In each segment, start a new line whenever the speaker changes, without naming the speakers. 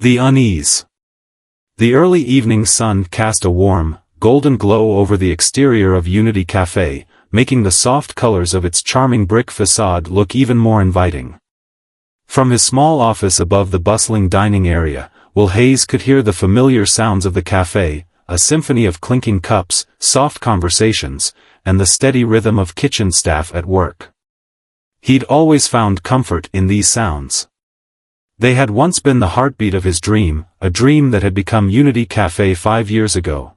The unease. The early evening sun cast a warm, golden glow over the exterior of Unity Cafe, making the soft colors of its charming brick facade look even more inviting. From his small office above the bustling dining area, Will Hayes could hear the familiar sounds of the cafe, a symphony of clinking cups, soft conversations, and the steady rhythm of kitchen staff at work. He'd always found comfort in these sounds. They had once been the heartbeat of his dream, a dream that had become Unity Cafe 5 years ago.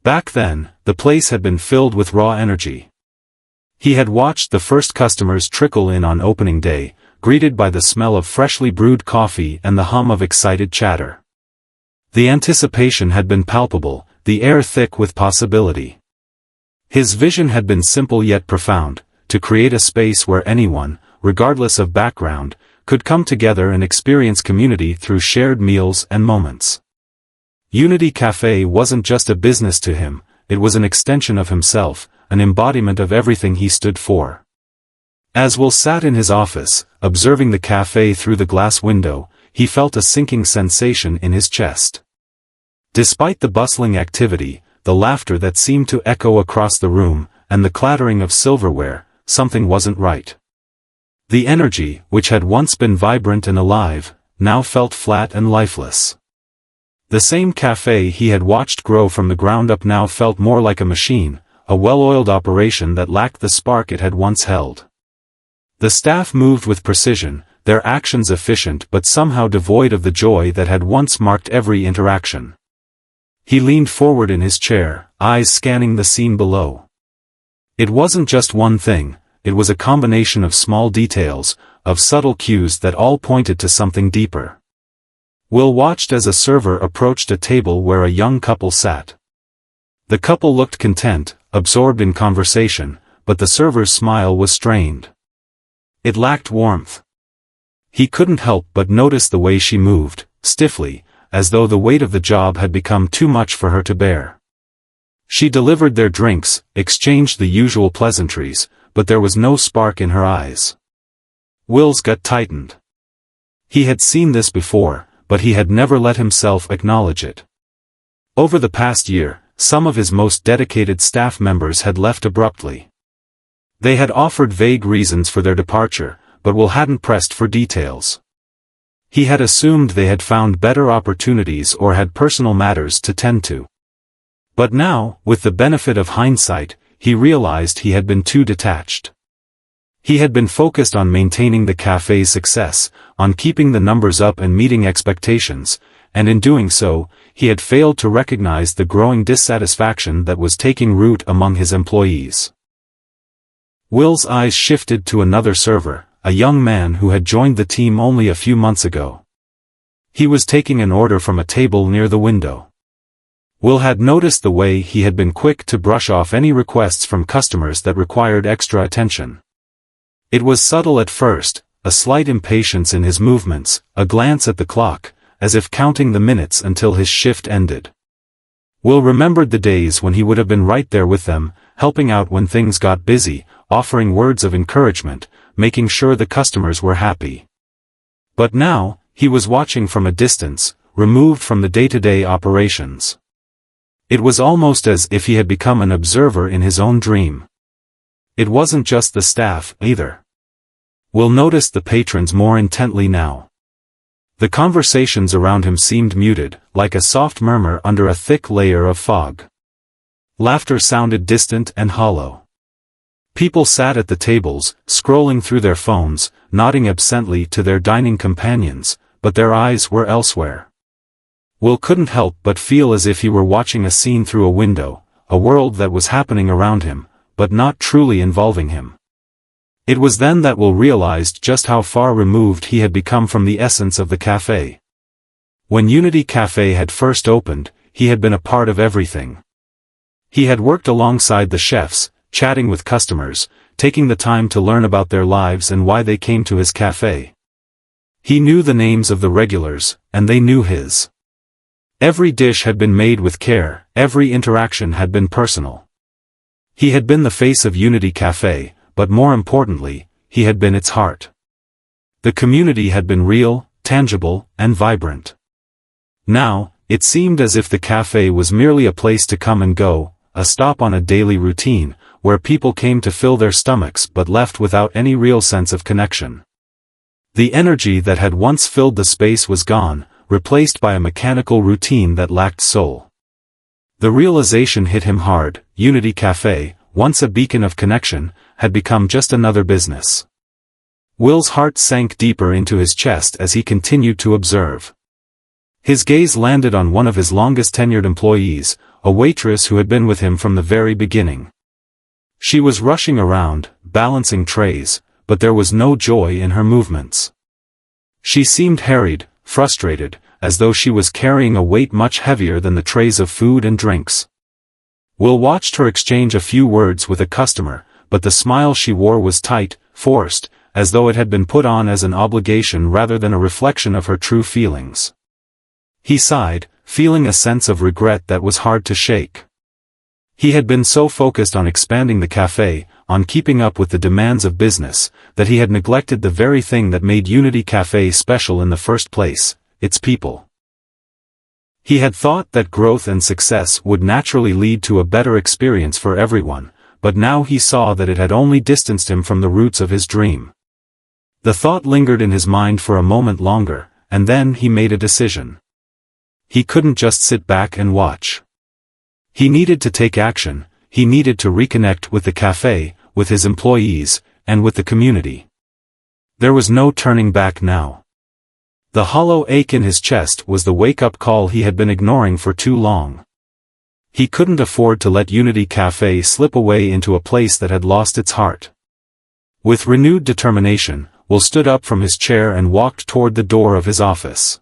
Back then, the place had been filled with raw energy. He had watched the first customers trickle in on opening day, greeted by the smell of freshly brewed coffee and the hum of excited chatter. The anticipation had been palpable, the air thick with possibility. His vision had been simple yet profound, to create a space where anyone, regardless of background, could come together and experience community through shared meals and moments. Unity Cafe wasn't just a business to him, it was an extension of himself, an embodiment of everything he stood for. As Will sat in his office, observing the cafe through the glass window, he felt a sinking sensation in his chest. Despite the bustling activity, the laughter that seemed to echo across the room, and the clattering of silverware, something wasn't right. The energy, which had once been vibrant and alive, now felt flat and lifeless. The same cafe he had watched grow from the ground up now felt more like a machine, a well-oiled operation that lacked the spark it had once held. The staff moved with precision, their actions efficient but somehow devoid of the joy that had once marked every interaction. He leaned forward in his chair, eyes scanning the scene below. It wasn't just one thing, it was a combination of small details, of subtle cues that all pointed to something deeper. Will watched as a server approached a table where a young couple sat. The couple looked content, absorbed in conversation, but the server's smile was strained. It lacked warmth. He couldn't help but notice the way she moved, stiffly, as though the weight of the job had become too much for her to bear. She delivered their drinks, exchanged the usual pleasantries, but there was no spark in her eyes. Will's gut tightened. He had seen this before, but he had never let himself acknowledge it. Over the past year, some of his most dedicated staff members had left abruptly. They had offered vague reasons for their departure, but Will hadn't pressed for details. He had assumed they had found better opportunities or had personal matters to tend to. But now, with the benefit of hindsight, he realized he had been too detached. He had been focused on maintaining the cafe's success, on keeping the numbers up and meeting expectations, and in doing so, he had failed to recognize the growing dissatisfaction that was taking root among his employees. Will's eyes shifted to another server, a young man who had joined the team only a few months ago. He was taking an order from a table near the window. Will had noticed the way he had been quick to brush off any requests from customers that required extra attention. It was subtle at first, a slight impatience in his movements, a glance at the clock, as if counting the minutes until his shift ended. Will remembered the days when he would have been right there with them, helping out when things got busy, offering words of encouragement, making sure the customers were happy. But now, he was watching from a distance, removed from the day-to-day operations. It was almost as if he had become an observer in his own dream. It wasn't just the staff, either. Will noticed the patrons more intently now. The conversations around him seemed muted, like a soft murmur under a thick layer of fog. Laughter sounded distant and hollow. People sat at the tables, scrolling through their phones, nodding absently to their dining companions, but their eyes were elsewhere. Will couldn't help but feel as if he were watching a scene through a window, a world that was happening around him, but not truly involving him. It was then that Will realized just how far removed he had become from the essence of the cafe. When Unity Cafe had first opened, he had been a part of everything. He had worked alongside the chefs, chatting with customers, taking the time to learn about their lives and why they came to his cafe. He knew the names of the regulars, and they knew his. Every dish had been made with care, every interaction had been personal. He had been the face of Unity Cafe, but more importantly, he had been its heart. The community had been real, tangible, and vibrant. Now, it seemed as if the cafe was merely a place to come and go, a stop on a daily routine, where people came to fill their stomachs but left without any real sense of connection. The energy that had once filled the space was gone, replaced by a mechanical routine that lacked soul. The realization hit him hard: Unity Cafe, once a beacon of connection, had become just another business. Will's heart sank deeper into his chest as he continued to observe. His gaze landed on one of his longest-tenured employees, a waitress who had been with him from the very beginning. She was rushing around, balancing trays, but there was no joy in her movements. She seemed harried, frustrated, as though she was carrying a weight much heavier than the trays of food and drinks. Will watched her exchange a few words with a customer, but the smile she wore was tight, forced, as though it had been put on as an obligation rather than a reflection of her true feelings. He sighed, feeling a sense of regret that was hard to shake. He had been so focused on expanding the cafe, on keeping up with the demands of business, that he had neglected the very thing that made Unity Cafe special in the first place: its people. He had thought that growth and success would naturally lead to a better experience for everyone, but now he saw that it had only distanced him from the roots of his dream. The thought lingered in his mind for a moment longer, and then he made a decision. He couldn't just sit back and watch. He needed to take action. He needed to reconnect with the cafe, with his employees, and with the community. There was no turning back now. The hollow ache in his chest was the wake-up call he had been ignoring for too long. He couldn't afford to let Unity Cafe slip away into a place that had lost its heart. With renewed determination, Will stood up from his chair and walked toward the door of his office.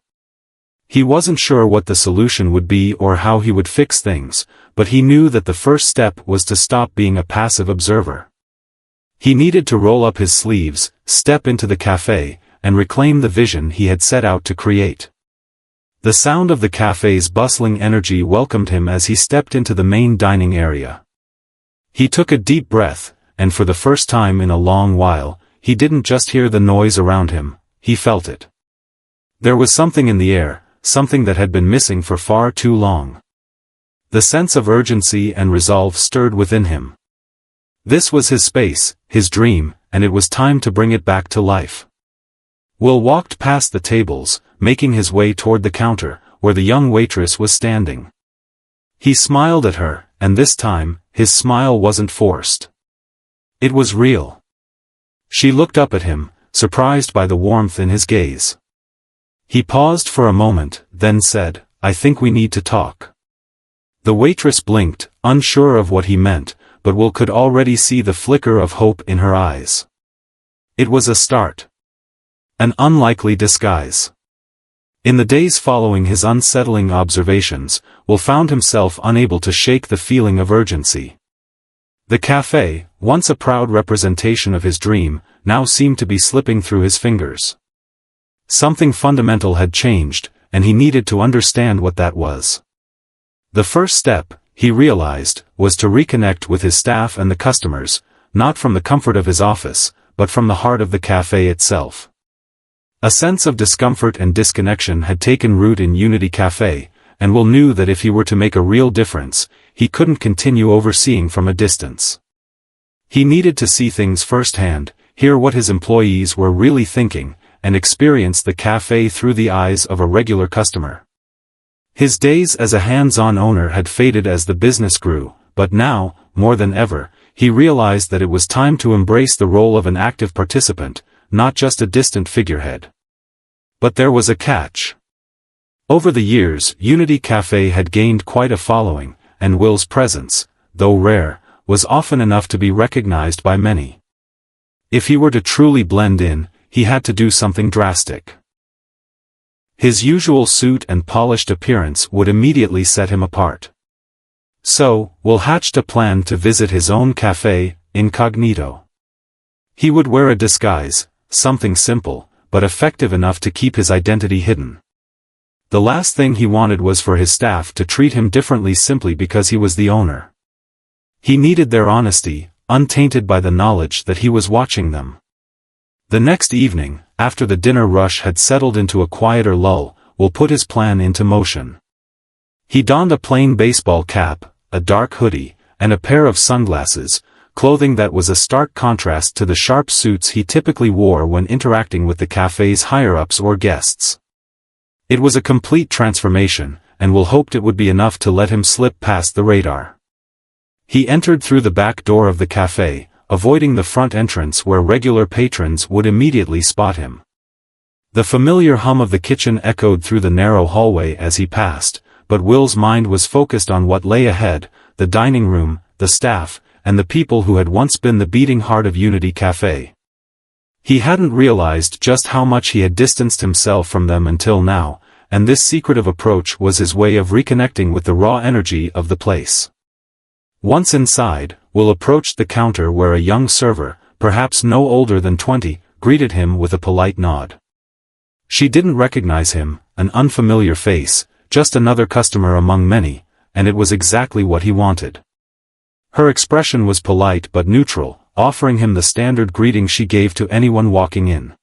He wasn't sure what the solution would be or how he would fix things, but he knew that the first step was to stop being a passive observer. He needed to roll up his sleeves, step into the cafe, and reclaim the vision he had set out to create. The sound of the cafe's bustling energy welcomed him as he stepped into the main dining area. He took a deep breath, and for the first time in a long while, he didn't just hear the noise around him, he felt it. There was something in the air, something that had been missing for far too long. The sense of urgency and resolve stirred within him. This was his space, his dream, and it was time to bring it back to life. Will walked past the tables, making his way toward the counter, where the young waitress was standing. He smiled at her, and this time, his smile wasn't forced. It was real. She looked up at him, surprised by the warmth in his gaze. He paused for a moment, then said, "I think we need to talk." The waitress blinked, unsure of what he meant, but Will could already see the flicker of hope in her eyes. It was a start. An unlikely disguise. In the days following his unsettling observations, Will found himself unable to shake the feeling of urgency. The cafe, once a proud representation of his dream, now seemed to be slipping through his fingers. Something fundamental had changed, and he needed to understand what that was. The first step, he realized, was to reconnect with his staff and the customers, not from the comfort of his office, but from the heart of the cafe itself. A sense of discomfort and disconnection had taken root in Unity Cafe, and Will knew that if he were to make a real difference, he couldn't continue overseeing from a distance. He needed to see things firsthand, hear what his employees were really thinking, and experience the cafe through the eyes of a regular customer. His days as a hands-on owner had faded as the business grew, but now, more than ever, he realized that it was time to embrace the role of an active participant, not just a distant figurehead. But there was a catch. Over the years, Unity Cafe had gained quite a following, and Will's presence, though rare, was often enough to be recognized by many. If he were to truly blend in, he had to do something drastic. His usual suit and polished appearance would immediately set him apart. So, Will hatched a plan to visit his own cafe, incognito. He would wear a disguise, something simple, but effective enough to keep his identity hidden. The last thing he wanted was for his staff to treat him differently simply because he was the owner. He needed their honesty, untainted by the knowledge that he was watching them. The next evening, after the dinner rush had settled into a quieter lull, will put his plan into motion. He donned a plain baseball cap, a dark hoodie, and a pair of sunglasses, clothing that was a stark contrast to the sharp suits he typically wore when interacting with the cafe's higher-ups or guests. It was a complete transformation, and Will hoped it would be enough to let him slip past the radar. He entered through the back door of the cafe, avoiding the front entrance where regular patrons would immediately spot him. The familiar hum of the kitchen echoed through the narrow hallway as he passed, but Will's mind was focused on what lay ahead: the dining room, the staff, and the people who had once been the beating heart of Unity Cafe. He hadn't realized just how much he had distanced himself from them until now, and this secretive approach was his way of reconnecting with the raw energy of the place. Once inside, Will approached the counter where a young server, perhaps no older than 20, greeted him with a polite nod. She didn't recognize him, an unfamiliar face, just another customer among many, and it was exactly what he wanted. Her expression was polite but neutral, offering him the standard greeting she gave to anyone walking in.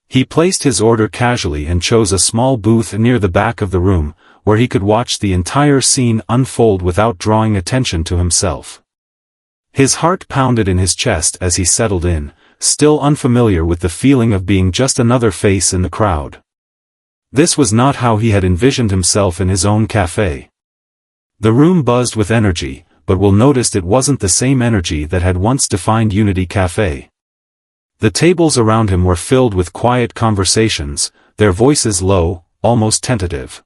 He placed his order casually and chose a small booth near the back of the room, where he could watch the entire scene unfold without drawing attention to himself. His heart pounded in his chest as he settled in, still unfamiliar with the feeling of being just another face in the crowd. This was not how he had envisioned himself in his own cafe. The room buzzed with energy, but Will noticed it wasn't the same energy that had once defined Unity Cafe. The tables around him were filled with quiet conversations, their voices low, almost tentative.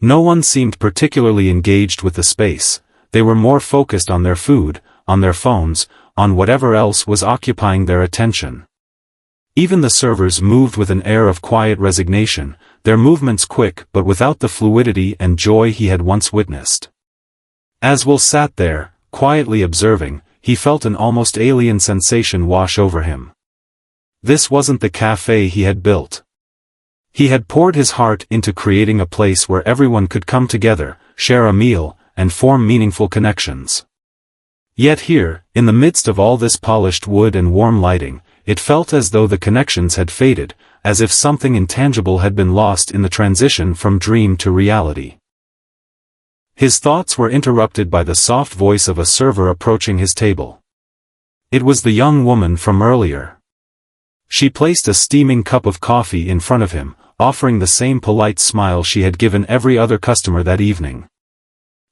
No one seemed particularly engaged with the space. They were more focused on their food, on their phones, on whatever else was occupying their attention. Even the servers moved with an air of quiet resignation, their movements quick but without the fluidity and joy he had once witnessed. As Will sat there, quietly observing, he felt an almost alien sensation wash over him. This wasn't the cafe he had built. He had poured his heart into creating a place where everyone could come together, share a meal, and form meaningful connections. Yet here, in the midst of all this polished wood and warm lighting, it felt as though the connections had faded, as if something intangible had been lost in the transition from dream to reality. His thoughts were interrupted by the soft voice of a server approaching his table. It was the young woman from earlier. She placed a steaming cup of coffee in front of him, offering the same polite smile she had given every other customer that evening.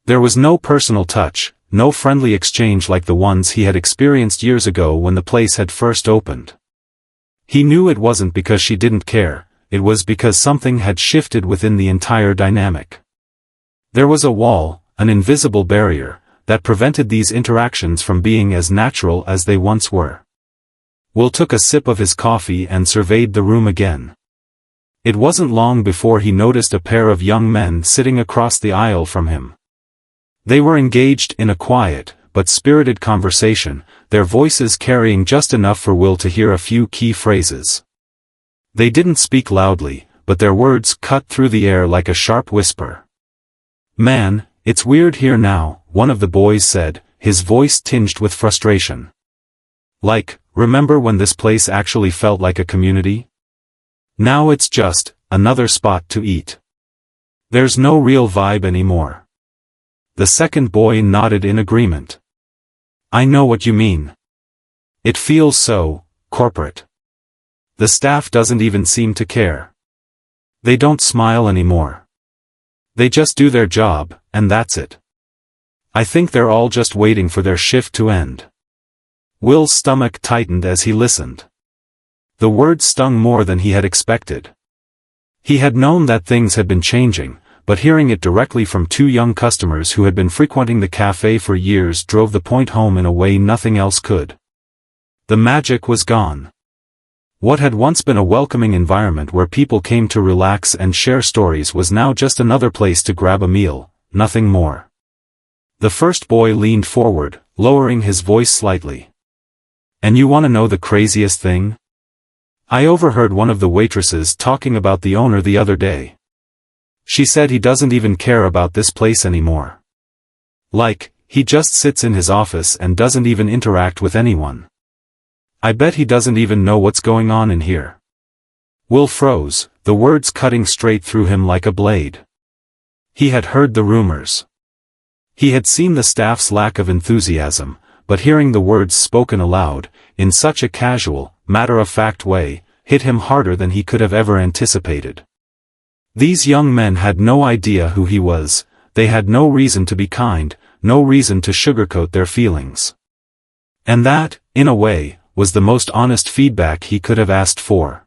There was no personal touch, no friendly exchange like the ones he had experienced years ago when the place had first opened. He knew it wasn't because she didn't care, it was because something had shifted within the entire dynamic. There was a wall, an invisible barrier, that prevented these interactions from being as natural as they once were. Will took a sip of his coffee and surveyed the room again. It wasn't long before he noticed a pair of young men sitting across the aisle from him. They were engaged in a quiet, but spirited conversation, their voices carrying just enough for Will to hear a few key phrases. They didn't speak loudly, but their words cut through the air like a sharp whisper. "Man, it's weird here now," one of the boys said, his voice tinged with frustration. "Like, remember when this place actually felt like a community? Now it's just another spot to eat. There's no real vibe anymore." The second boy nodded in agreement. "I know what you mean. It feels so corporate. The staff doesn't even seem to care. They don't smile anymore. They just do their job, and that's it. I think they're all just waiting for their shift to end." Will's stomach tightened as he listened. The words stung more than he had expected. He had known that things had been changing, but hearing it directly from two young customers who had been frequenting the cafe for years drove the point home in a way nothing else could. The magic was gone. What had once been a welcoming environment where people came to relax and share stories was now just another place to grab a meal, nothing more. The first boy leaned forward, lowering his voice slightly. "And you want to know the craziest thing? I overheard one of the waitresses talking about the owner the other day. She said he doesn't even care about this place anymore. Like, he just sits in his office and doesn't even interact with anyone. I bet he doesn't even know what's going on in here." Will froze, the words cutting straight through him like a blade. He had heard the rumors. He had seen the staff's lack of enthusiasm, but hearing the words spoken aloud, in such a casual, matter-of-fact way, hit him harder than he could have ever anticipated. These young men had no idea who he was, they had no reason to be kind, no reason to sugarcoat their feelings. And that, in a way, was the most honest feedback he could have asked for.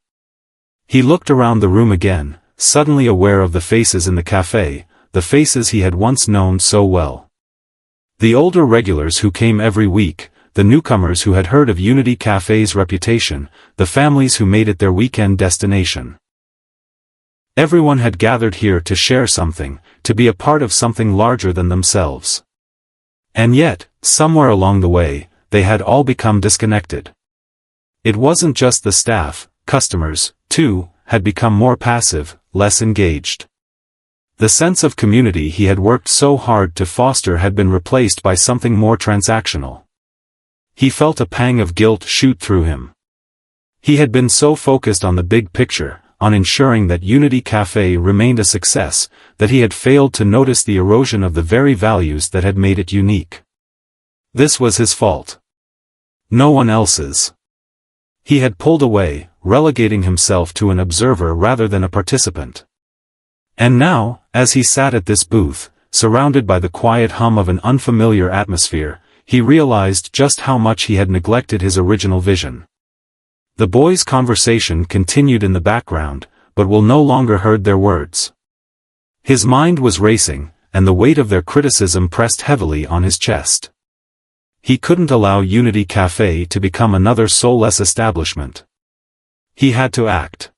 He looked around the room again, suddenly aware of the faces in the cafe, the faces he had once known so well. The older regulars who came every week, the newcomers who had heard of Unity Cafe's reputation, the families who made it their weekend destination. Everyone had gathered here to share something, to be a part of something larger than themselves. And yet, somewhere along the way, they had all become disconnected. It wasn't just the staff, customers, too, had become more passive, less engaged. The sense of community he had worked so hard to foster had been replaced by something more transactional. He felt a pang of guilt shoot through him. He had been so focused on the big picture, on ensuring that Unity Cafe remained a success, that he had failed to notice the erosion of the very values that had made it unique. This was his fault. No one else's. He had pulled away, relegating himself to an observer rather than a participant. And now, as he sat at this booth, surrounded by the quiet hum of an unfamiliar atmosphere, he realized just how much he had neglected his original vision. The boys' conversation continued in the background, but Will no longer heard their words. His mind was racing, and the weight of their criticism pressed heavily on his chest. He couldn't allow Unity Cafe to become another soulless establishment. He had to act.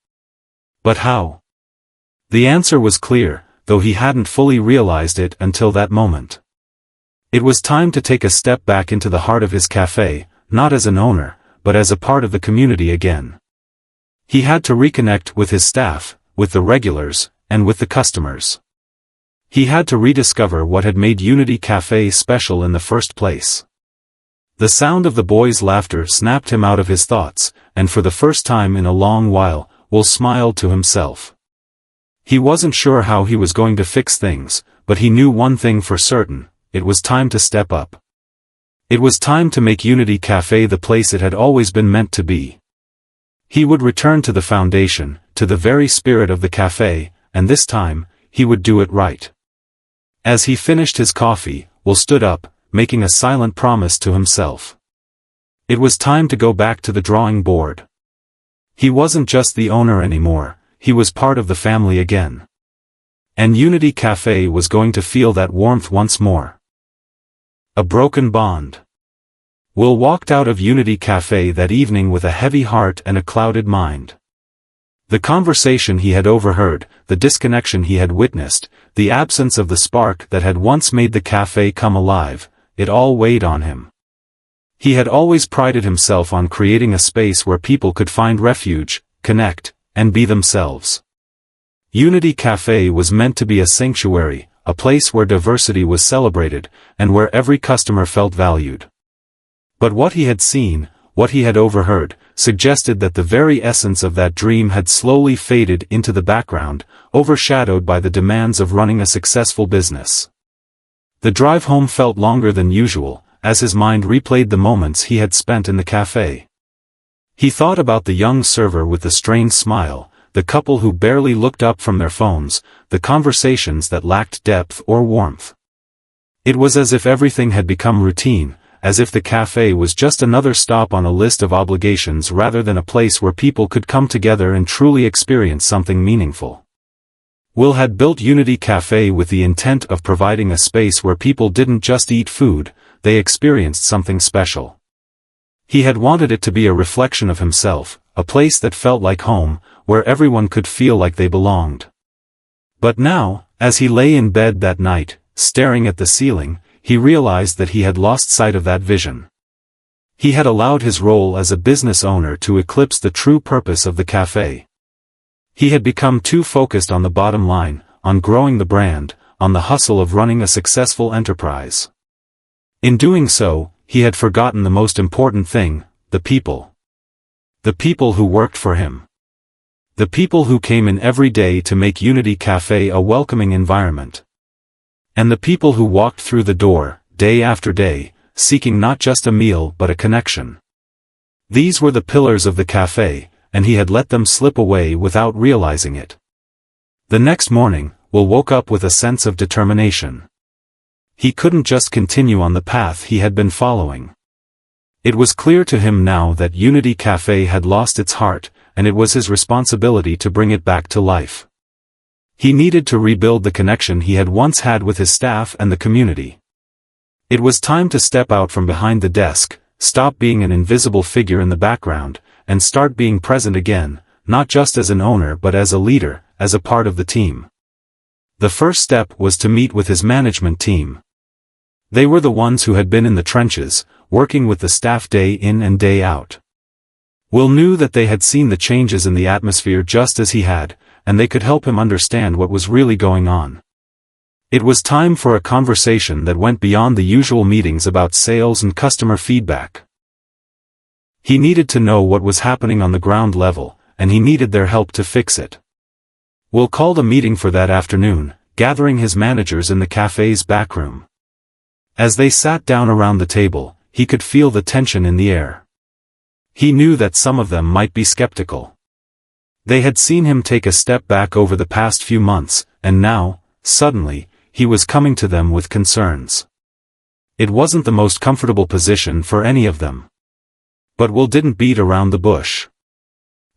But how? The answer was clear, though he hadn't fully realized it until that moment. It was time to take a step back into the heart of his cafe, not as an owner, but as a part of the community again. He had to reconnect with his staff, with the regulars, and with the customers. He had to rediscover what had made Unity Cafe special in the first place. The sound of the boys' laughter snapped him out of his thoughts, and for the first time in a long while, Will smiled to himself. He wasn't sure how he was going to fix things, but he knew one thing for certain: it was time to step up. It was time to make Unity Cafe the place it had always been meant to be. He would return to the foundation, to the very spirit of the cafe, and this time, he would do it right. As he finished his coffee, Will stood up, making a silent promise to himself. It was time to go back to the drawing board. He wasn't just the owner anymore, he was part of the family again. And Unity Cafe was going to feel that warmth once more. A broken bond. Will walked out of Unity Cafe that evening with a heavy heart and a clouded mind. The conversation he had overheard, the disconnection he had witnessed, the absence of the spark that had once made the cafe come alive, it all weighed on him. He had always prided himself on creating a space where people could find refuge, connect, and be themselves. Unity Cafe was meant to be a sanctuary, a place where diversity was celebrated, and where every customer felt valued. But what he had seen, what he had overheard, suggested that the very essence of that dream had slowly faded into the background, overshadowed by the demands of running a successful business. The drive home felt longer than usual, as his mind replayed the moments he had spent in the cafe. He thought about the young server with the strained smile, the couple who barely looked up from their phones, the conversations that lacked depth or warmth. It was as if everything had become routine, as if the cafe was just another stop on a list of obligations rather than a place where people could come together and truly experience something meaningful. Will had built Unity Cafe with the intent of providing a space where people didn't just eat food, they experienced something special. He had wanted it to be a reflection of himself, a place that felt like home, where everyone could feel like they belonged. But now, as he lay in bed that night, staring at the ceiling, he realized that he had lost sight of that vision. He had allowed his role as a business owner to eclipse the true purpose of the cafe. He had become too focused on the bottom line, on growing the brand, on the hustle of running a successful enterprise. In doing so, he had forgotten the most important thing: the people. The people who worked for him. The people who came in every day to make Unity Cafe a welcoming environment. And the people who walked through the door, day after day, seeking not just a meal but a connection. These were the pillars of the cafe, and he had let them slip away without realizing it. The next morning, Will woke up with a sense of determination. He couldn't just continue on the path he had been following. It was clear to him now that Unity Cafe had lost its heart, and it was his responsibility to bring it back to life. He needed to rebuild the connection he had once had with his staff and the community. It was time to step out from behind the desk, stop being an invisible figure in the background, and start being present again, not just as an owner but as a leader, as a part of the team. The first step was to meet with his management team. They were the ones who had been in the trenches, working with the staff day in and day out. Will knew that they had seen the changes in the atmosphere just as he had, and they could help him understand what was really going on. It was time for a conversation that went beyond the usual meetings about sales and customer feedback. He needed to know what was happening on the ground level, and he needed their help to fix it. Will called a meeting for that afternoon, gathering his managers in the cafe's back room. As they sat down around the table, he could feel the tension in the air. He knew that some of them might be skeptical. They had seen him take a step back over the past few months, and now, suddenly, he was coming to them with concerns. It wasn't the most comfortable position for any of them. But Will didn't beat around the bush.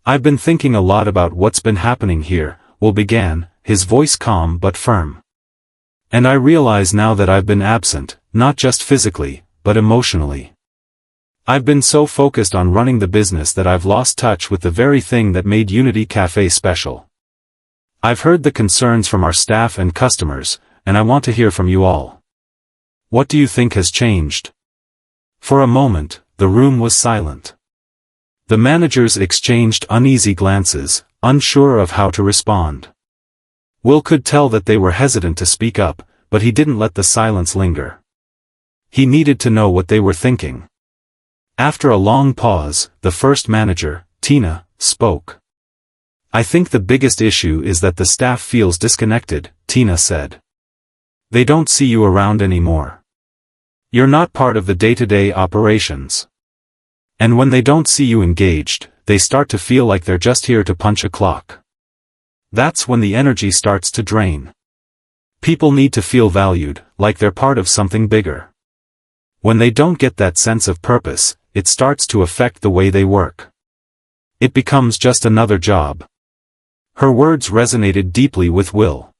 "I've been thinking a lot about what's been happening here," Will began, his voice calm but firm. "And I realize now that I've been absent, not just physically, but emotionally. I've been so focused on running the business that I've lost touch with the very thing that made Unity Cafe special. I've heard the concerns from our staff and customers, and I want to hear from you all. What do you think has changed?" For a moment, the room was silent. The managers exchanged uneasy glances, unsure of how to respond. Will could tell that they were hesitant to speak up, but he didn't let the silence linger. He needed to know what they were thinking. After a long pause, the first manager, Tina, spoke. "I think the biggest issue is that the staff feels disconnected," Tina said. "They don't see you around anymore. You're not part of the day-to-day operations. And when they don't see you engaged, they start to feel like they're just here to punch a clock. That's when the energy starts to drain. People need to feel valued, like they're part of something bigger. When they don't get that sense of purpose, it starts to affect the way they work. It becomes just another job." Her words resonated deeply with Will.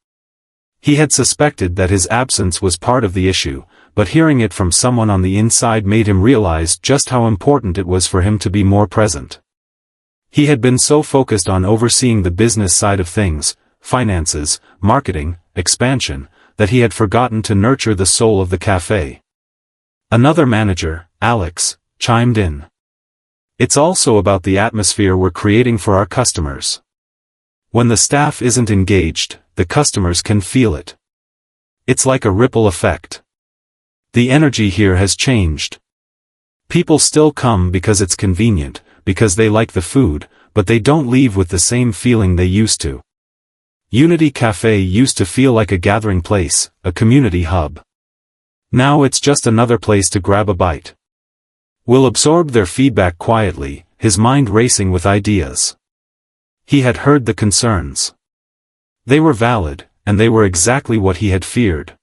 He had suspected that his absence was part of the issue, but hearing it from someone on the inside made him realize just how important it was for him to be more present. He had been so focused on overseeing the business side of things, finances, marketing, expansion, that he had forgotten to nurture the soul of the cafe. Another manager, Alex, chimed in. "It's also about the atmosphere we're creating for our customers. When the staff isn't engaged, the customers can feel it. It's like a ripple effect. The energy here has changed. People still come because it's convenient, because they like the food, but they don't leave with the same feeling they used to. Unity Cafe used to feel like a gathering place, a community hub. Now it's just another place to grab a bite." Will absorbed their feedback quietly, his mind racing with ideas. He had heard the concerns. They were valid, and they were exactly what he had feared.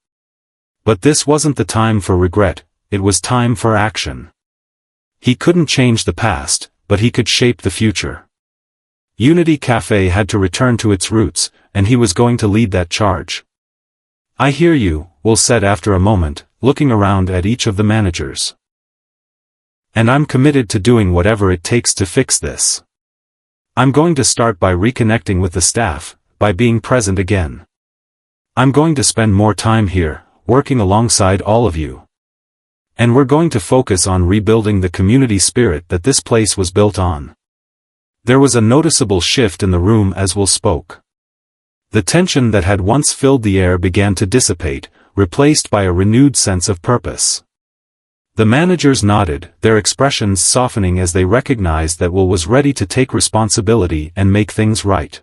But this wasn't the time for regret, it was time for action. He couldn't change the past, but he could shape the future. Unity Cafe had to return to its roots, and he was going to lead that charge. "I hear you," Will said after a moment, looking around at each of the managers. "And I'm committed to doing whatever it takes to fix this. I'm going to start by reconnecting with the staff, by being present again. I'm going to spend more time here, working alongside all of you. And we're going to focus on rebuilding the community spirit that this place was built on." There was a noticeable shift in the room as Will spoke. The tension that had once filled the air began to dissipate, replaced by a renewed sense of purpose. The managers nodded, their expressions softening as they recognized that Will was ready to take responsibility and make things right.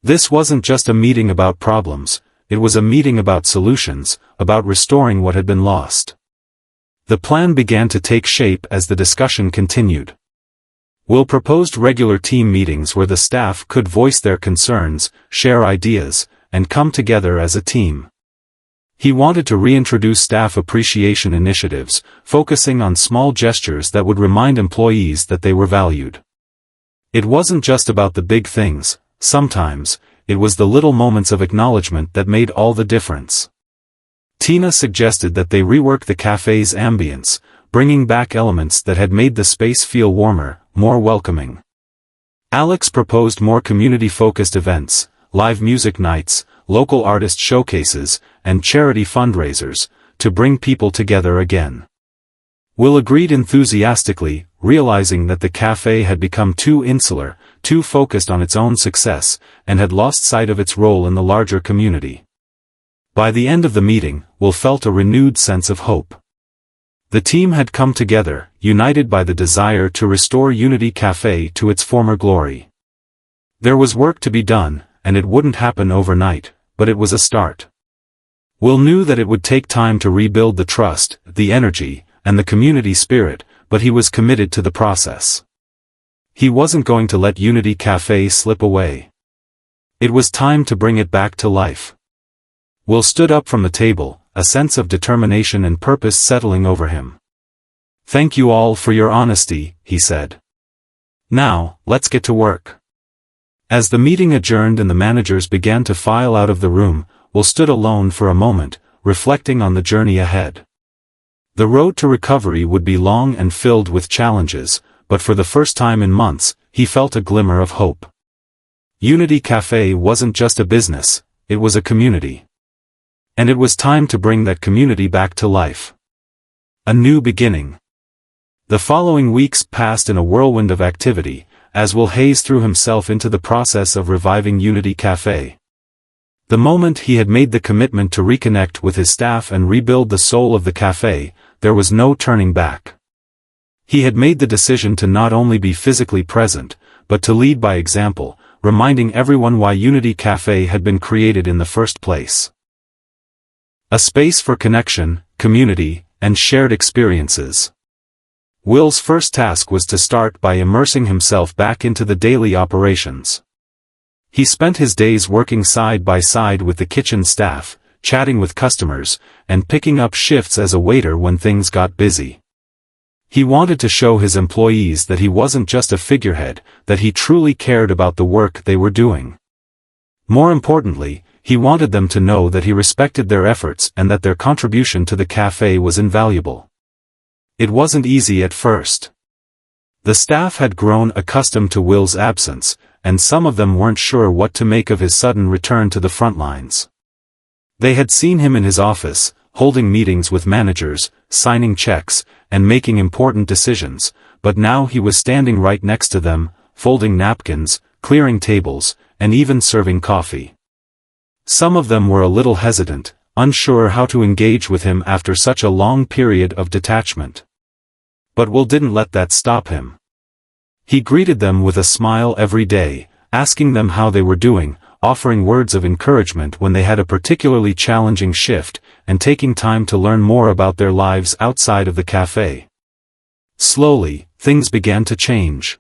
This wasn't just a meeting about problems, it was a meeting about solutions, about restoring what had been lost. The plan began to take shape as the discussion continued. Will proposed regular team meetings where the staff could voice their concerns, share ideas, and come together as a team. He wanted to reintroduce staff appreciation initiatives, focusing on small gestures that would remind employees that they were valued. It wasn't just about the big things, sometimes, it was the little moments of acknowledgement that made all the difference. Tina suggested that they rework the cafe's ambience, bringing back elements that had made the space feel warmer, more welcoming. Alex proposed more community-focused events, live music nights, local artist showcases, and charity fundraisers, to bring people together again. Will agreed enthusiastically, realizing that the cafe had become too insular, too focused on its own success, and had lost sight of its role in the larger community. By the end of the meeting, Will felt a renewed sense of hope. The team had come together, united by the desire to restore Unity Cafe to its former glory. There was work to be done, and it wouldn't happen overnight, but it was a start. Will knew that it would take time to rebuild the trust, the energy, and the community spirit, but he was committed to the process. He wasn't going to let Unity Cafe slip away. It was time to bring it back to life. Will stood up from the table, a sense of determination and purpose settling over him. "Thank you all for your honesty," he said. "Now, let's get to work." As the meeting adjourned and the managers began to file out of the room, Will stood alone for a moment, reflecting on the journey ahead. The road to recovery would be long and filled with challenges, but for the first time in months, he felt a glimmer of hope. Unity Cafe wasn't just a business, it was a community. And it was time to bring that community back to life. A new beginning. The following weeks passed in a whirlwind of activity, as Will Hayes threw himself into the process of reviving Unity Cafe. The moment he had made the commitment to reconnect with his staff and rebuild the soul of the cafe, there was no turning back. He had made the decision to not only be physically present, but to lead by example, reminding everyone why Unity Cafe had been created in the first place. A space for connection, community, and shared experiences. Will's first task was to start by immersing himself back into the daily operations. He spent his days working side by side with the kitchen staff, chatting with customers, and picking up shifts as a waiter when things got busy. He wanted to show his employees that he wasn't just a figurehead, that he truly cared about the work they were doing. More importantly, he wanted them to know that he respected their efforts and that their contribution to the cafe was invaluable. It wasn't easy at first. The staff had grown accustomed to Will's absence, and some of them weren't sure what to make of his sudden return to the front lines. They had seen him in his office, holding meetings with managers, signing checks, and making important decisions, but now he was standing right next to them, folding napkins, clearing tables, and even serving coffee. Some of them were a little hesitant, unsure how to engage with him after such a long period of detachment. But Will didn't let that stop him. He greeted them with a smile every day, asking them how they were doing, offering words of encouragement when they had a particularly challenging shift, and taking time to learn more about their lives outside of the cafe. Slowly, things began to change.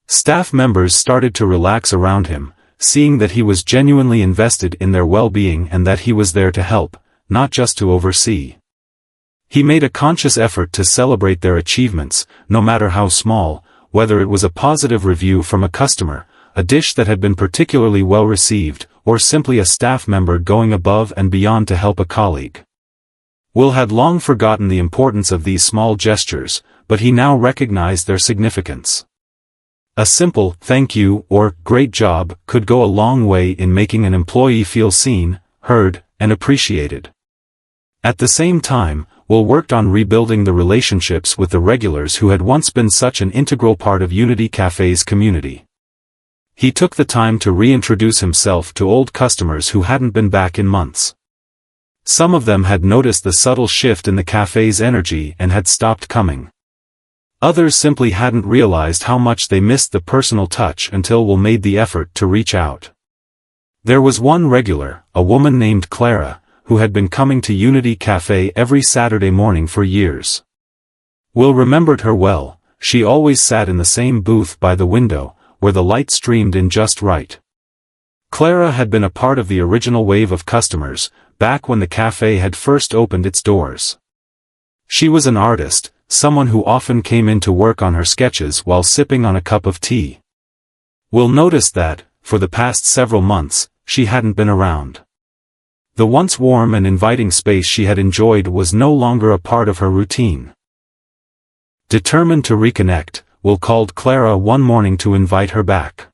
Staff members started to relax around him, seeing that he was genuinely invested in their well-being and that he was there to help, not just to oversee. He made a conscious effort to celebrate their achievements, no matter how small, whether it was a positive review from a customer, a dish that had been particularly well received, or simply a staff member going above and beyond to help a colleague. Will had long forgotten the importance of these small gestures, but he now recognized their significance. A simple "thank you" or "great job" could go a long way in making an employee feel seen, heard, and appreciated. At the same time, Will worked on rebuilding the relationships with the regulars who had once been such an integral part of Unity Cafe's community. He took the time to reintroduce himself to old customers who hadn't been back in months. Some of them had noticed the subtle shift in the cafe's energy and had stopped coming. Others simply hadn't realized how much they missed the personal touch until Will made the effort to reach out. There was one regular, a woman named Clara, who had been coming to Unity Cafe every Saturday morning for years. Will remembered her well. She always sat in the same booth by the window, where the light streamed in just right. Clara had been a part of the original wave of customers, back when the cafe had first opened its doors. She was an artist, someone who often came in to work on her sketches while sipping on a cup of tea. Will noticed that, for the past several months, she hadn't been around. The once warm and inviting space she had enjoyed was no longer a part of her routine. Determined to reconnect, Will called Clara one morning to invite her back.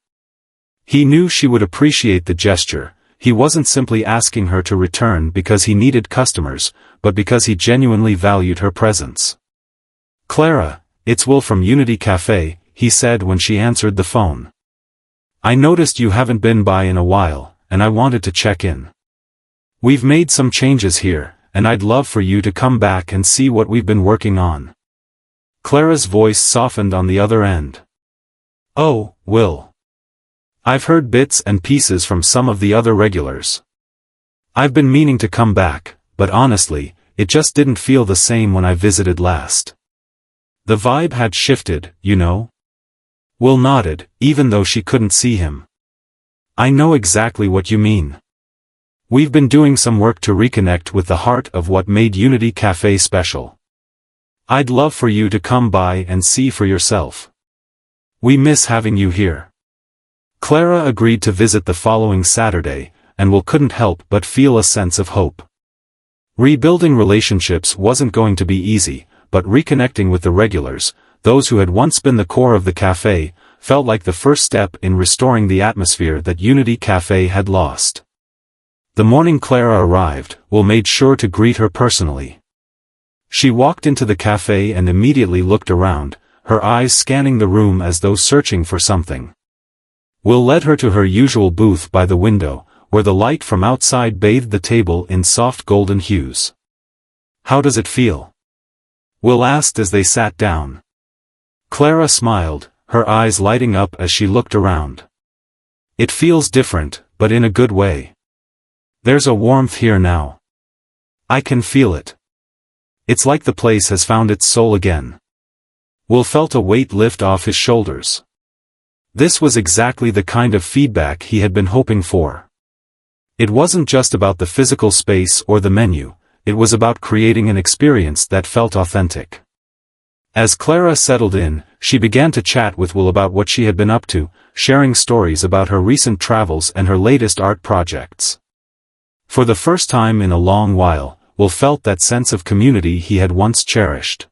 He knew she would appreciate the gesture. He wasn't simply asking her to return because he needed customers, but because he genuinely valued her presence. "Clara, it's Will from Unity Cafe," he said when she answered the phone. "I noticed you haven't been by in a while, and I wanted to check in. We've made some changes here, and I'd love for you to come back and see what we've been working on." Clara's voice softened on the other end. "Oh, Will. I've heard bits and pieces from some of the other regulars. I've been meaning to come back, but honestly, it just didn't feel the same when I visited last. The vibe had shifted, you know?" Will nodded, even though she couldn't see him. "I know exactly what you mean. We've been doing some work to reconnect with the heart of what made Unity Cafe special. I'd love for you to come by and see for yourself. We miss having you here." Clara agreed to visit the following Saturday, and Will couldn't help but feel a sense of hope. Rebuilding relationships wasn't going to be easy, but reconnecting with the regulars, those who had once been the core of the cafe, felt like the first step in restoring the atmosphere that Unity Cafe had lost. The morning Clara arrived, Will made sure to greet her personally. She walked into the cafe and immediately looked around, her eyes scanning the room as though searching for something. Will led her to her usual booth by the window, where the light from outside bathed the table in soft golden hues. "How does it feel?" Will asked as they sat down. Clara smiled, her eyes lighting up as she looked around. "It feels different, but in a good way. There's a warmth here now. I can feel it. It's like the place has found its soul again." Will felt a weight lift off his shoulders. This was exactly the kind of feedback he had been hoping for. It wasn't just about the physical space or the menu, it was about creating an experience that felt authentic. As Clara settled in, she began to chat with Will about what she had been up to, sharing stories about her recent travels and her latest art projects. For the first time in a long while, Will felt that sense of community he had once cherished.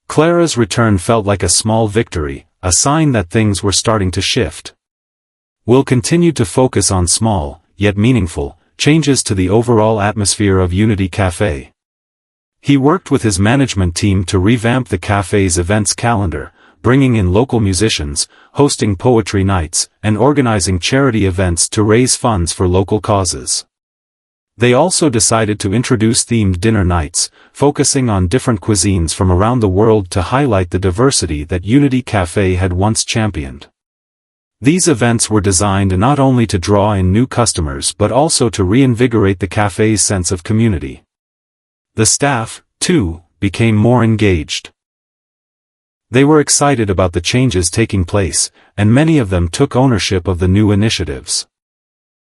Clara's return felt like a small victory, a sign that things were starting to shift. Will continued to focus on small, yet meaningful, changes to the overall atmosphere of Unity Cafe. He worked with his management team to revamp the cafe's events calendar, bringing in local musicians, hosting poetry nights, and organizing charity events to raise funds for local causes. They also decided to introduce themed dinner nights, focusing on different cuisines from around the world to highlight the diversity that Unity Cafe had once championed. These events were designed not only to draw in new customers but also to reinvigorate the cafe's sense of community. The staff, too, became more engaged. They were excited about the changes taking place, and many of them took ownership of the new initiatives.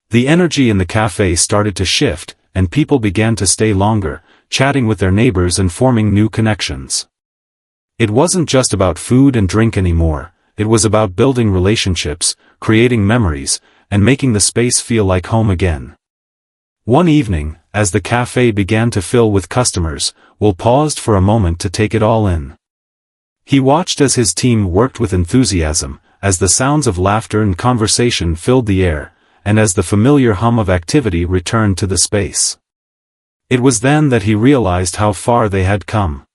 The energy in the cafe started to shift, and people began to stay longer, chatting with their neighbors and forming new connections. It wasn't just about food and drink anymore, it was about building relationships, creating memories, and making the space feel like home again. One evening, as the cafe began to fill with customers, Will paused for a moment to take it all in. He watched as his team worked with enthusiasm, as the sounds of laughter and conversation filled the air, and as the familiar hum of activity returned to the space. It was then that he realized how far they had come.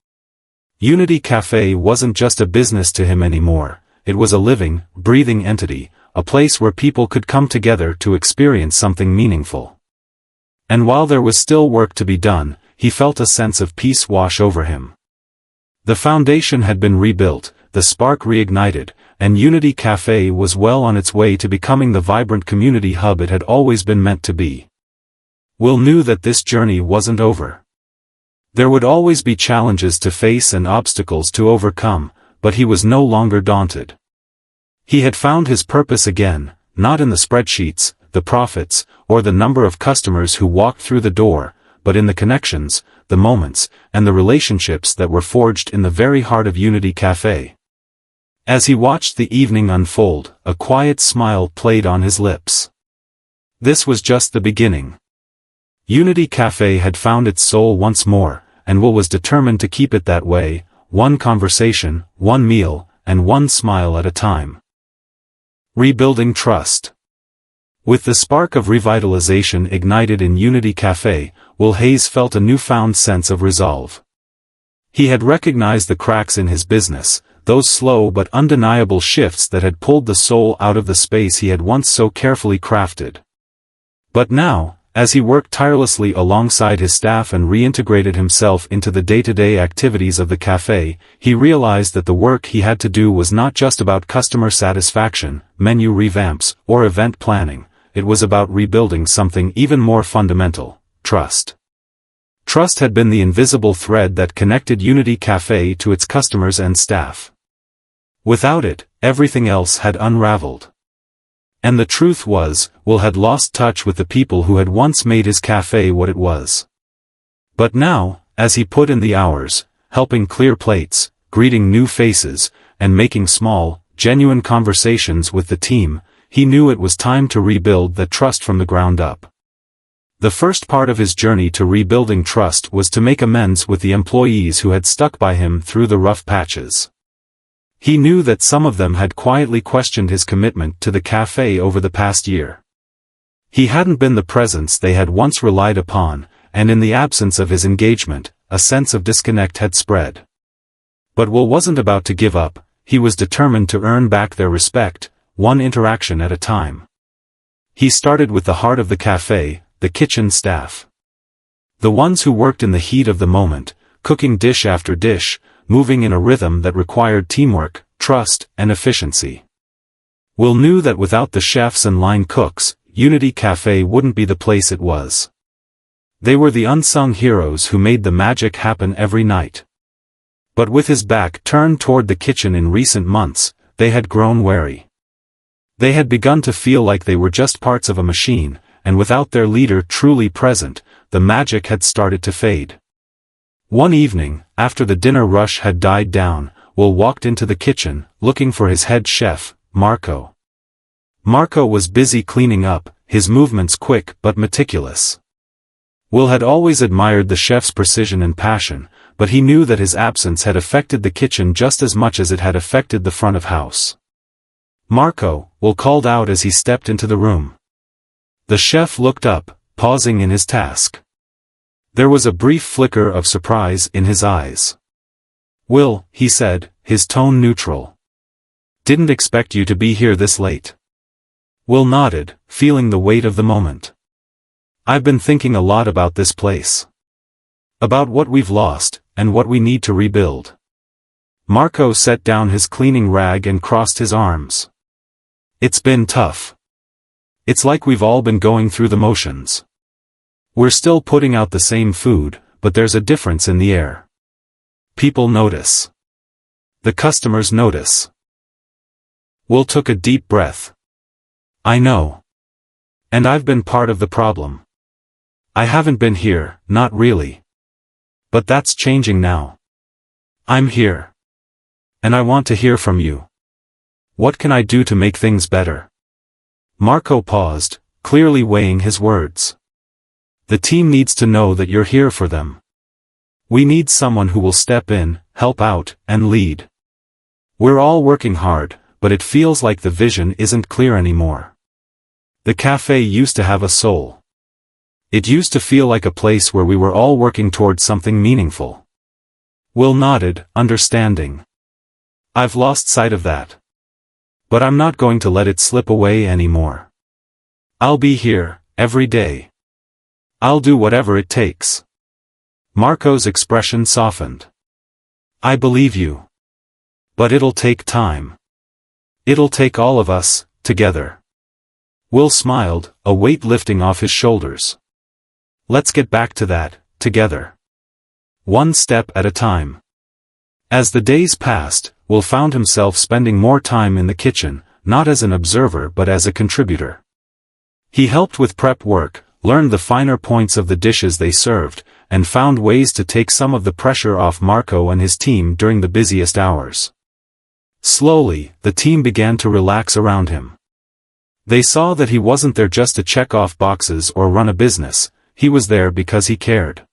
Unity Cafe wasn't just a business to him anymore, it was a living, breathing entity, a place where people could come together to experience something meaningful. And while there was still work to be done, he felt a sense of peace wash over him. The foundation had been rebuilt, the spark reignited, and Unity Cafe was well on its way to becoming the vibrant community hub it had always been meant to be. Will knew that this journey wasn't over. There would always be challenges to face and obstacles to overcome, but he was no longer daunted. He had found his purpose again, not in the spreadsheets, the profits, or the number of customers who walked through the door, but in the connections, the moments, and the relationships that were forged in the very heart of Unity Cafe. As he watched the evening unfold, a quiet smile played on his lips. This was just the beginning. Unity Cafe had found its soul once more, and Will was determined to keep it that way, one conversation, one meal, and one smile at a time. Rebuilding trust. With the spark of revitalization ignited in Unity Cafe, Will Hayes felt a newfound sense of resolve. He had recognized the cracks in his business, those slow but undeniable shifts that had pulled the soul out of the space he had once so carefully crafted. But now, as he worked tirelessly alongside his staff and reintegrated himself into the day-to-day activities of the cafe, he realized that the work he had to do was not just about customer satisfaction, menu revamps, or event planning. It was about rebuilding something even more fundamental: trust. Trust had been the invisible thread that connected Unity Cafe to its customers and staff. Without it, everything else had unraveled. And the truth was, Will had lost touch with the people who had once made his cafe what it was. But now, as he put in the hours, helping clear plates, greeting new faces, and making small, genuine conversations with the team, he knew it was time to rebuild that trust from the ground up. The first part of his journey to rebuilding trust was to make amends with the employees who had stuck by him through the rough patches. He knew that some of them had quietly questioned his commitment to the cafe over the past year. He hadn't been the presence they had once relied upon, and in the absence of his engagement, a sense of disconnect had spread. But Will wasn't about to give up. He was determined to earn back their respect, one interaction at a time. He started with the heart of the cafe, the kitchen staff. The ones who worked in the heat of the moment, cooking dish after dish, moving in a rhythm that required teamwork, trust, and efficiency. Will knew that without the chefs and line cooks, Unity Cafe wouldn't be the place it was. They were the unsung heroes who made the magic happen every night. But with his back turned toward the kitchen in recent months, they had grown wary. They had begun to feel like they were just parts of a machine, and without their leader truly present, the magic had started to fade. One evening, after the dinner rush had died down, Will walked into the kitchen, looking for his head chef, Marco. Marco was busy cleaning up, his movements quick but meticulous. Will had always admired the chef's precision and passion, but he knew that his absence had affected the kitchen just as much as it had affected the front of house. "Marco," Will called out as he stepped into the room. The chef looked up, pausing in his task. There was a brief flicker of surprise in his eyes. "Will," he said, his tone neutral. "Didn't expect you to be here this late." Will nodded, feeling the weight of the moment. "I've been thinking a lot about this place. About what we've lost, and what we need to rebuild." Marco set down his cleaning rag and crossed his arms. "It's been tough. It's like we've all been going through the motions. We're still putting out the same food, but there's a difference in the air. People notice. The customers notice." Will took a deep breath. "I know. And I've been part of the problem. I haven't been here, not really. But that's changing now. I'm here. And I want to hear from you. What can I do to make things better?" Marco paused, clearly weighing his words. "The team needs to know that you're here for them. We need someone who will step in, help out, and lead. We're all working hard, but it feels like the vision isn't clear anymore. The cafe used to have a soul. It used to feel like a place where we were all working towards something meaningful." Will nodded, understanding. "I've lost sight of that. But I'm not going to let it slip away anymore. I'll be here, every day. I'll do whatever it takes. Marco's expression softened. I believe you. But it'll take time. It'll take all of us, together. Will smiled, a weight lifting off his shoulders. Let's get back to that, together. One step at a time. As the days passed, Will found himself spending more time in the kitchen, not as an observer but as a contributor. He helped with prep work, learned the finer points of the dishes they served, and found ways to take some of the pressure off Marco and his team during the busiest hours. Slowly, the team began to relax around him. They saw that he wasn't there just to check off boxes or run a business, he was there because he cared.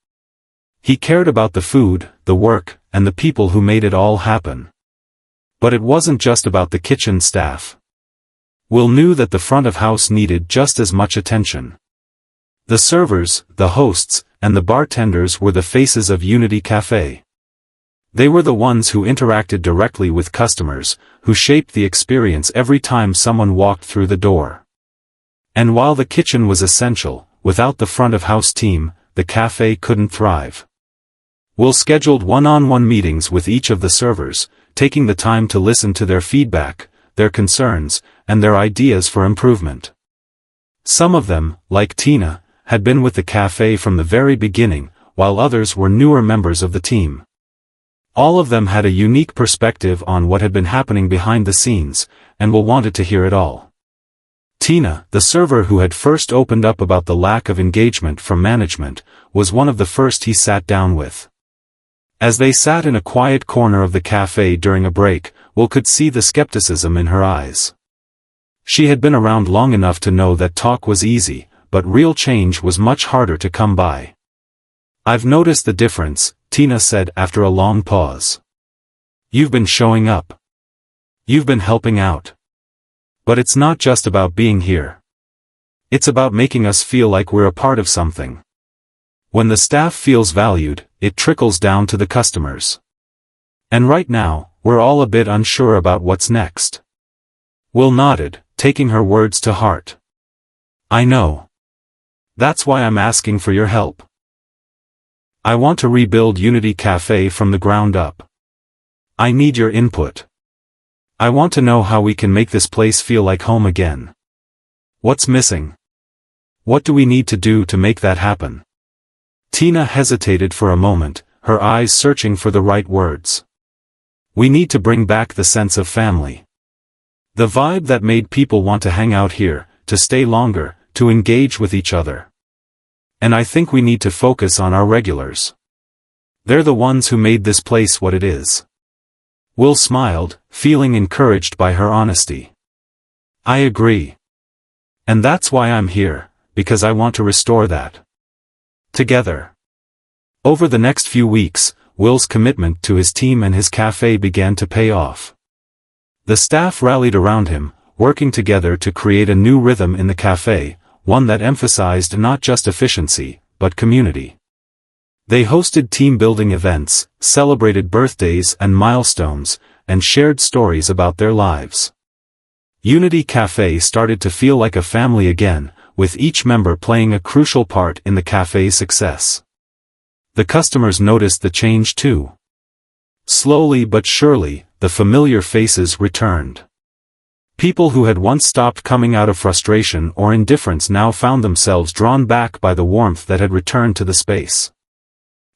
He cared about the food, the work, and the people who made it all happen. But it wasn't just about the kitchen staff. Will knew that the front of house needed just as much attention. The servers, the hosts, and the bartenders were the faces of Unity Cafe. They were the ones who interacted directly with customers, who shaped the experience every time someone walked through the door. And while the kitchen was essential, without the front-of-house team, the cafe couldn't thrive. Will scheduled one-on-one meetings with each of the servers, taking the time to listen to their feedback, their concerns, and their ideas for improvement. Some of them, like Tina, had been with the cafe from the very beginning, while others were newer members of the team. All of them had a unique perspective on what had been happening behind the scenes, and Will wanted to hear it all. Tina, the server who had first opened up about the lack of engagement from management, was one of the first he sat down with. As they sat in a quiet corner of the cafe during a break, Will could see the skepticism in her eyes. She had been around long enough to know that talk was easy, but real change was much harder to come by. I've noticed the difference, Tina said after a long pause. You've been showing up. You've been helping out. But it's not just about being here. It's about making us feel like we're a part of something. When the staff feels valued, it trickles down to the customers. And right now, we're all a bit unsure about what's next. Will nodded, taking her words to heart. I know. That's why I'm asking for your help. I want to rebuild Unity Cafe from the ground up. I need your input. I want to know how we can make this place feel like home again. What's missing? What do we need to do to make that happen? Tina hesitated for a moment, her eyes searching for the right words. We need to bring back the sense of family. The vibe that made people want to hang out here, to stay longer, to engage with each other. And I think we need to focus on our regulars. They're the ones who made this place what it is. Will smiled, feeling encouraged by her honesty. I agree. And that's why I'm here, because I want to restore that. Together. Over the next few weeks, Will's commitment to his team and his cafe began to pay off. The staff rallied around him, working together to create a new rhythm in the cafe, one that emphasized not just efficiency, but community. They hosted team-building events, celebrated birthdays and milestones, and shared stories about their lives. Unity Cafe started to feel like a family again, with each member playing a crucial part in the cafe's success. The customers noticed the change too. Slowly but surely, the familiar faces returned. People who had once stopped coming out of frustration or indifference now found themselves drawn back by the warmth that had returned to the space.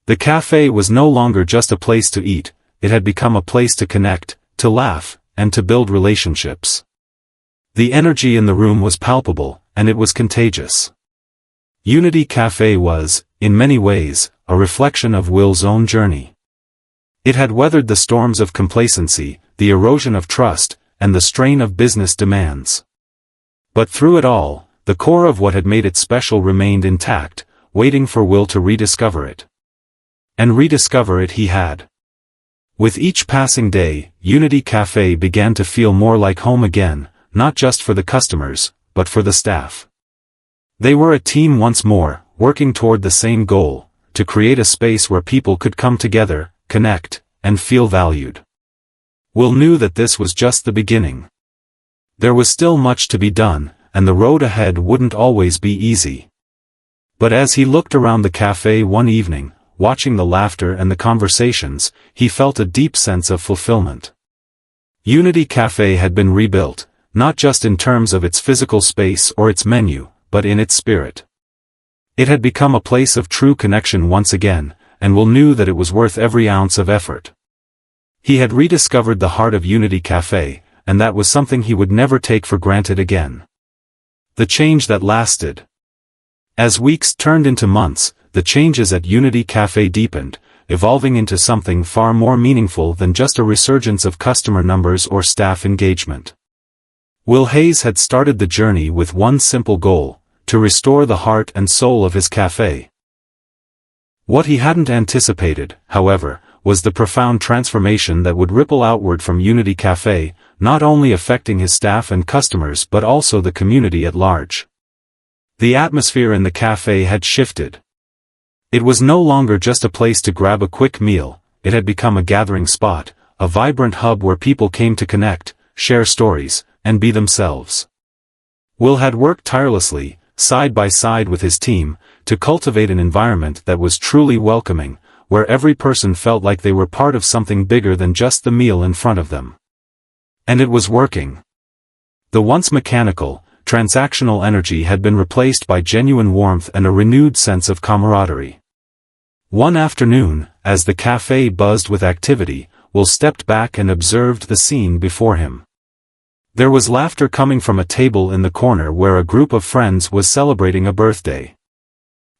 The cafe was no longer just a place to eat, it had become a place to connect, to laugh, and to build relationships. The energy in the room was palpable, and it was contagious. Unity Cafe was, in many ways, a reflection of Will's own journey. It had weathered the storms of complacency, the erosion of trust, and the strain of business demands. But through it all, the core of what had made it special remained intact, waiting for Will to rediscover it. And rediscover it he had. With each passing day, Unity Cafe began to feel more like home again, not just for the customers, but for the staff. They were a team once more, working toward the same goal, to create a space where people could come together, connect, and feel valued. Will knew that this was just the beginning. There was still much to be done, and the road ahead wouldn't always be easy. But as he looked around the cafe one evening, watching the laughter and the conversations, he felt a deep sense of fulfillment. Unity Cafe had been rebuilt, not just in terms of its physical space or its menu, but in its spirit. It had become a place of true connection once again, and Will knew that it was worth every ounce of effort. He had rediscovered the heart of Unity Cafe, and that was something he would never take for granted again. The change that lasted. As weeks turned into months, the changes at Unity Cafe deepened, evolving into something far more meaningful than just a resurgence of customer numbers or staff engagement. Will Hayes had started the journey with one simple goal: to restore the heart and soul of his cafe. What he hadn't anticipated, however, was the profound transformation that would ripple outward from Unity Cafe, not only affecting his staff and customers but also the community at large. The atmosphere in the cafe had shifted. It was no longer just a place to grab a quick meal, it had become a gathering spot, a vibrant hub where people came to connect, share stories, and be themselves. Will had worked tirelessly, side by side with his team, to cultivate an environment that was truly welcoming, where every person felt like they were part of something bigger than just the meal in front of them. And it was working. The once mechanical, transactional energy had been replaced by genuine warmth and a renewed sense of camaraderie. One afternoon, as the cafe buzzed with activity, Will stepped back and observed the scene before him. There was laughter coming from a table in the corner where a group of friends was celebrating a birthday.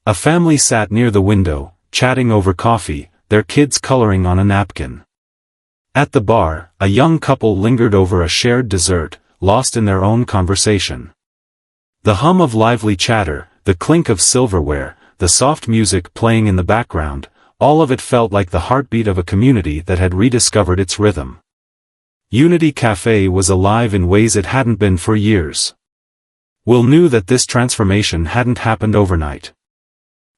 A family sat near the window, chatting over coffee, their kids coloring on a napkin. At the bar, a young couple lingered over a shared dessert, lost in their own conversation. The hum of lively chatter, the clink of silverware, the soft music playing in the background, all of it felt like the heartbeat of a community that had rediscovered its rhythm. Unity Cafe was alive in ways it hadn't been for years. Will knew that this transformation hadn't happened overnight.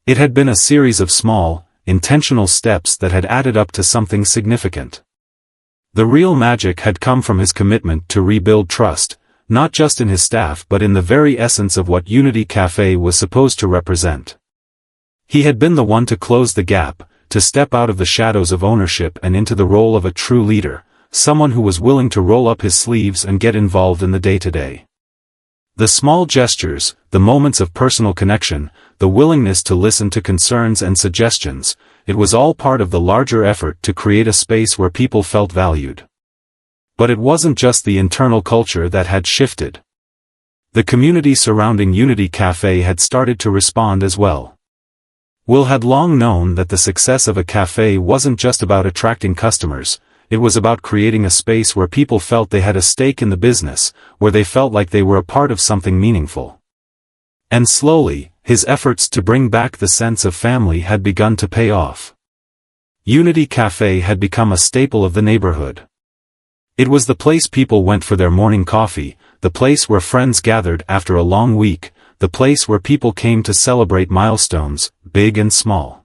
It had been a series of small, intentional steps that had added up to something significant. The real magic had come from his commitment to rebuild trust, not just in his staff but in the very essence of what Unity Cafe was supposed to represent. He had been the one to close the gap, to step out of the shadows of ownership and into the role of a true leader, someone who was willing to roll up his sleeves and get involved in the day-to-day. The small gestures, the moments of personal connection, the willingness to listen to concerns and suggestions, it was all part of the larger effort to create a space where people felt valued. But it wasn't just the internal culture that had shifted. The community surrounding Unity Cafe had started to respond as well. Will had long known that the success of a cafe wasn't just about attracting customers, it was about creating a space where people felt they had a stake in the business, where they felt like they were a part of something meaningful. And slowly, his efforts to bring back the sense of family had begun to pay off. Unity Cafe had become a staple of the neighborhood. It was the place people went for their morning coffee, the place where friends gathered after a long week, the place where people came to celebrate milestones, big and small.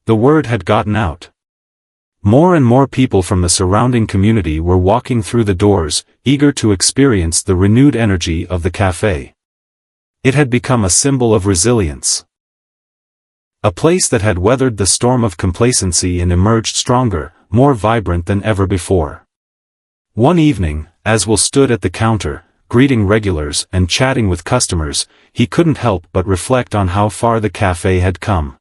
The word had gotten out. More and more people from the surrounding community were walking through the doors, eager to experience the renewed energy of the cafe. It had become a symbol of resilience. A place that had weathered the storm of complacency and emerged stronger, more vibrant than ever before. One evening, as Will stood at the counter, greeting regulars and chatting with customers, he couldn't help but reflect on how far the cafe had come.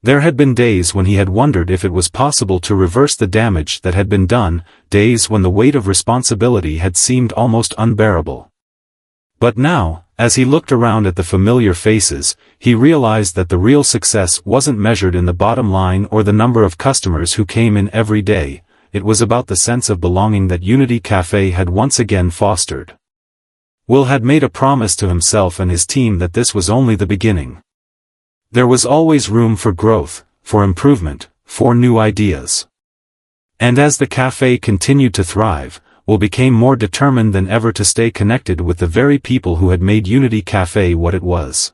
There had been days when he had wondered if it was possible to reverse the damage that had been done, days when the weight of responsibility had seemed almost unbearable. But now, as he looked around at the familiar faces, he realized that the real success wasn't measured in the bottom line or the number of customers who came in every day, it was about the sense of belonging that Unity Cafe had once again fostered. Will had made a promise to himself and his team that this was only the beginning. There was always room for growth, for improvement, for new ideas. And as the cafe continued to thrive, Will became more determined than ever to stay connected with the very people who had made Unity Cafe what it was.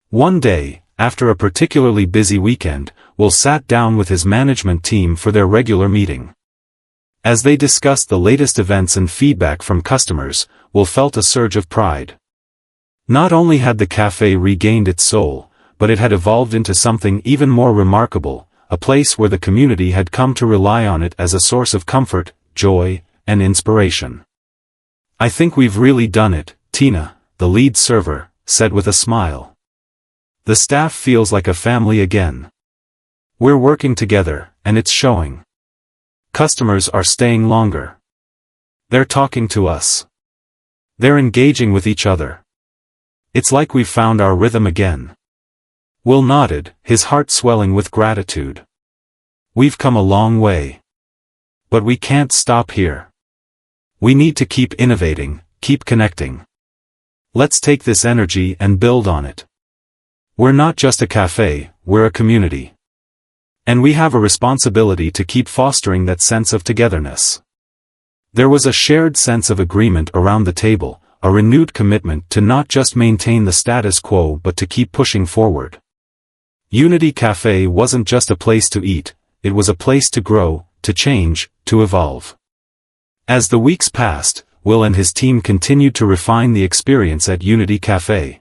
One day, after a particularly busy weekend, Will sat down with his management team for their regular meeting. As they discussed the latest events and feedback from customers, Will felt a surge of pride. Not only had the cafe regained its soul, but it had evolved into something even more remarkable, a place where the community had come to rely on it as a source of comfort, joy, and inspiration. "I think we've really done it," Tina, the lead server, said with a smile. "The staff feels like a family again. We're working together, and it's showing. Customers are staying longer. They're talking to us. They're engaging with each other. It's like we've found our rhythm again." Will nodded, his heart swelling with gratitude. "We've come a long way. But we can't stop here. We need to keep innovating, keep connecting. Let's take this energy and build on it. We're not just a cafe, we're a community. And we have a responsibility to keep fostering that sense of togetherness." There was a shared sense of agreement around the table, a renewed commitment to not just maintain the status quo but to keep pushing forward. Unity Cafe wasn't just a place to eat, it was a place to grow, to change, to evolve. As the weeks passed, Will and his team continued to refine the experience at Unity Cafe.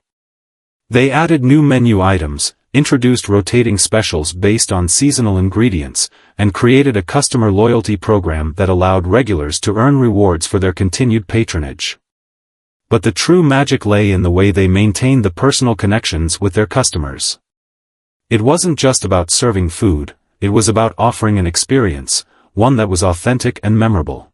They added new menu items, introduced rotating specials based on seasonal ingredients, and created a customer loyalty program that allowed regulars to earn rewards for their continued patronage. But the true magic lay in the way they maintained the personal connections with their customers. It wasn't just about serving food, it was about offering an experience, one that was authentic and memorable.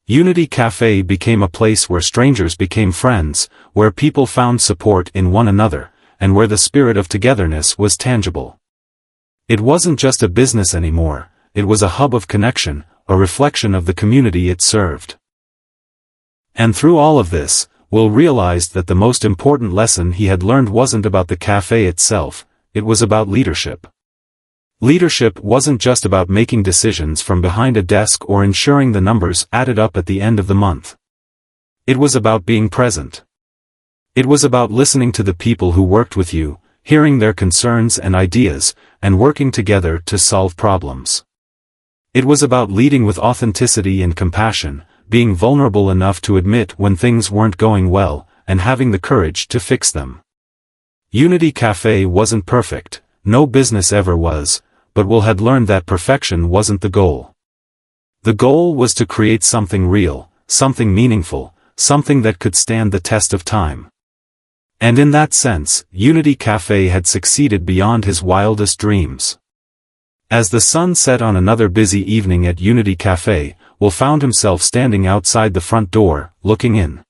Unity Cafe became a place where strangers became friends, where people found support in one another, and where the spirit of togetherness was tangible. It wasn't just a business anymore, it was a hub of connection, a reflection of the community it served. And through all of this, Will realized that the most important lesson he had learned wasn't about the cafe itself, it was about leadership. Leadership wasn't just about making decisions from behind a desk or ensuring the numbers added up at the end of the month. It was about being present. It was about listening to the people who worked with you, hearing their concerns and ideas, and working together to solve problems. It was about leading with authenticity and compassion, being vulnerable enough to admit when things weren't going well, and having the courage to fix them. Unity Cafe wasn't perfect, no business ever was, but Will had learned that perfection wasn't the goal. The goal was to create something real, something meaningful, something that could stand the test of time. And in that sense, Unity Cafe had succeeded beyond his wildest dreams. As the sun set on another busy evening at Unity Cafe, Will found himself standing outside the front door, looking in.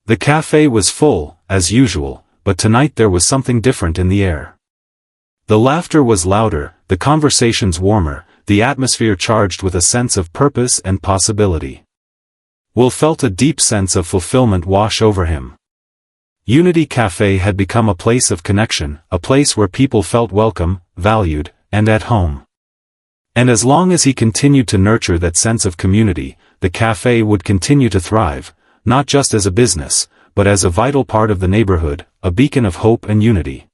The cafe was full, as usual, but tonight there was something different in the air. The laughter was louder, the conversations warmer, the atmosphere charged with a sense of purpose and possibility. Will felt a deep sense of fulfillment wash over him. Unity Cafe had become a place of connection, a place where people felt welcome, valued, and at home. And as long as he continued to nurture that sense of community, the cafe would continue to thrive, not just as a business, but as a vital part of the neighborhood, a beacon of hope and unity.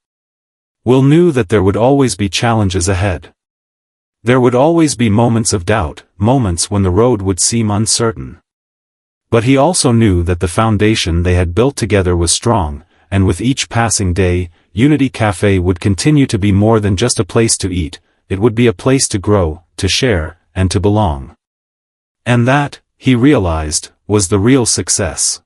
Will knew that there would always be challenges ahead. There would always be moments of doubt, moments when the road would seem uncertain. But he also knew that the foundation they had built together was strong, and with each passing day, Unity Cafe would continue to be more than just a place to eat, it would be a place to grow, to share, and to belong. And that, he realized, was the real success.